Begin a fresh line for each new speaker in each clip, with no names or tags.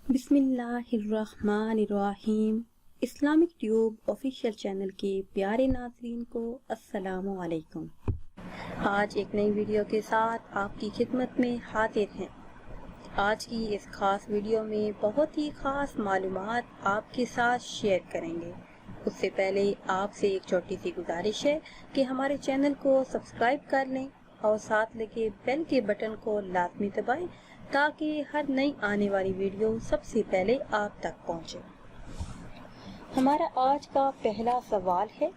बिस्मिल्लाहिर्रहमानिर्रहीम। Islamic tube official channel के प्यारे नाज़रीन को अस्सलामु अलैकुम। आज एक नई वीडियो के साथ आपकी खिदमत में हाजिर हैं। आज की इस खास वीडियो में बहुत ही खास मालूमात आपके साथ शेयर करेंगे। उससे पहले आपसे एक छोटी सी गुजारिश है कि हमारे चैनल को सब्सक्राइब कर लें और साथ लगे बेल के बटन को लाजमी दबाएं ताकि हर नई आने वाली वीडियो सबसे पहले आप तक पहुंचे। हमारा आज का पहला सवाल है,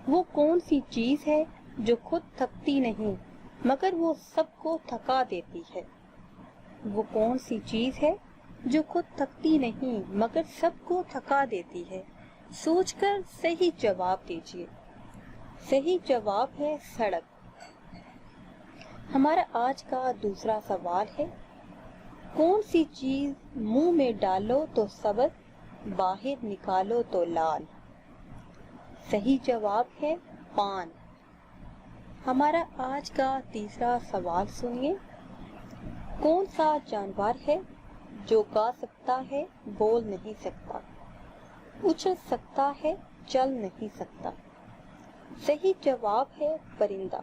वो कौन सी चीज़ है जो खुद थकती नहीं मगर वो सबको थका देती है? वो कौन सी चीज़ है जो खुद थकती नहीं मगर सबको थका देती है? सोचकर सही जवाब दीजिए। सही जवाब है सड़क। हमारा आज का दूसरा सवाल है, कौन सी चीज़ मुंह में डालो तो सब्ज़, बाहर निकालो तो लाल? सही जवाब है पान। हमारा आज का तीसरा सवाल सुनिए, कौन सा जानवर है जो गा सकता है बोल नहीं सकता, उछल सकता है चल नहीं सकता? सही जवाब है परिंदा।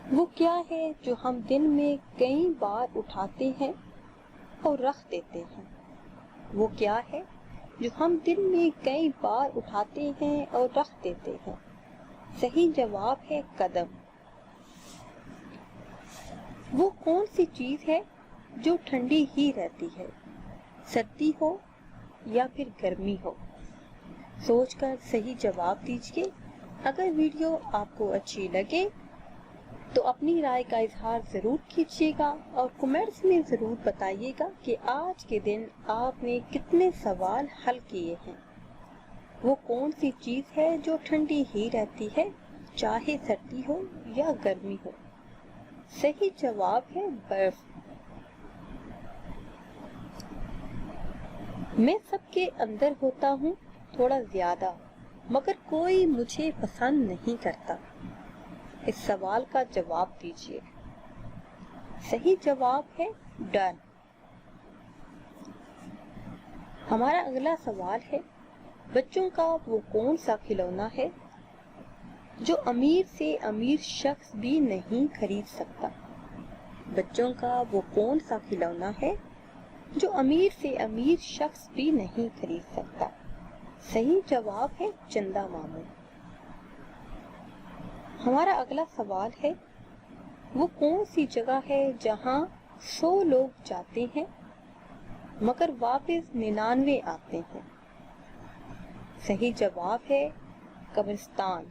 वो क्या है जो हम दिन में कई बार उठाते हैं और रख देते हैं? वो क्या है जो हम दिन में कई बार उठाते हैं और रख देते हैं? सही जवाब है कदम। वो कौन सी चीज़ है जो ठंडी ही रहती है, सर्दी हो या फिर गर्मी हो? सोचकर सही जवाब दीजिए। अगर वीडियो आपको अच्छी लगे तो अपनी राय का इजहार ज़रूर कीजिएगा और कमेंट्स में ज़रूर बताइएगा कि आज के दिन आपने कितने सवाल हल किए हैं। वो कौन सी चीज़ है जो ठंडी ही रहती है चाहे सर्दी हो या गर्मी हो? सही जवाब है बर्फ। मैं सबके अंदर होता हूँ थोड़ा ज्यादा मगर कोई मुझे पसंद नहीं करता। इस सवाल का जवाब दीजिए। सही जवाब है डर। हमारा अगला सवाल है, बच्चों का वो कौन सा खिलौना है जो अमीर से अमीर शख्स भी नहीं खरीद सकता? बच्चों का वो कौन सा खिलौना है जो अमीर से अमीर शख्स भी नहीं खरीद सकता? सही जवाब है चंदा मामू। हमारा अगला सवाल है, वो कौन सी जगह है जहां 100 लोग जाते हैं मगर वापस 99 आते हैं? सही जवाब है कब्रिस्तान।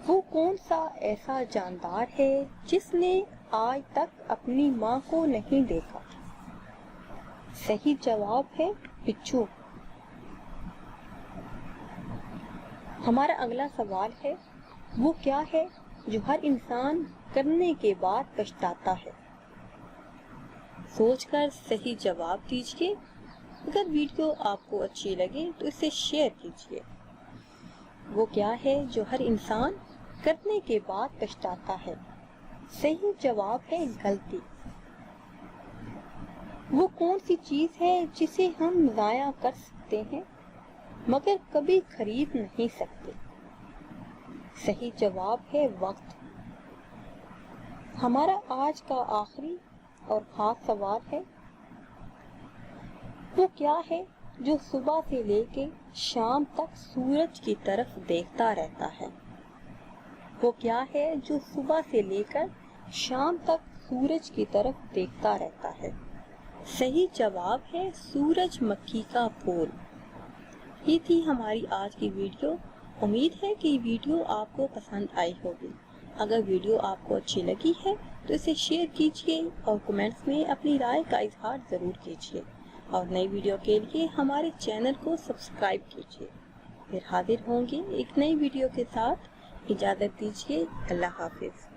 वो कौन सा ऐसा जानदार है जिसने आज तक अपनी माँ को नहीं देखा? सही जवाब है बिच्छू। हमारा अगला सवाल है, वो क्या है जो हर इंसान करने के बाद पछताता है? सोचकर सही जवाब दीजिए। अगर वीडियो आपको अच्छी लगे तो इसे शेयर कीजिए। वो क्या है जो हर इंसान करने के बाद पछताता है? सही जवाब है गलती। वो कौन सी चीज़ है जिसे हम ज़ाया कर सकते हैं मगर कभी खरीद नहीं सकते? सही जवाब है वक्त। हमारा आज का आखिरी और खास सवाल है, वो क्या है जो सुबह से लेके शाम तक सूरज की तरफ देखता रहता है? वो क्या है जो सुबह से लेकर शाम तक सूरज की तरफ देखता रहता है? सही जवाब है सूरजमुखी का फूल। ये थी हमारी आज की वीडियो। उम्मीद है कि वीडियो आपको पसंद आई होगी। अगर वीडियो आपको अच्छी लगी है तो इसे शेयर कीजिए और कमेंट्स में अपनी राय का इजहार ज़रूर कीजिए और नई वीडियो के लिए हमारे चैनल को सब्सक्राइब कीजिए। फिर हाजिर होंगे एक नई वीडियो के साथ। इजाज़त दीजिए। अल्लाह हाफिज़।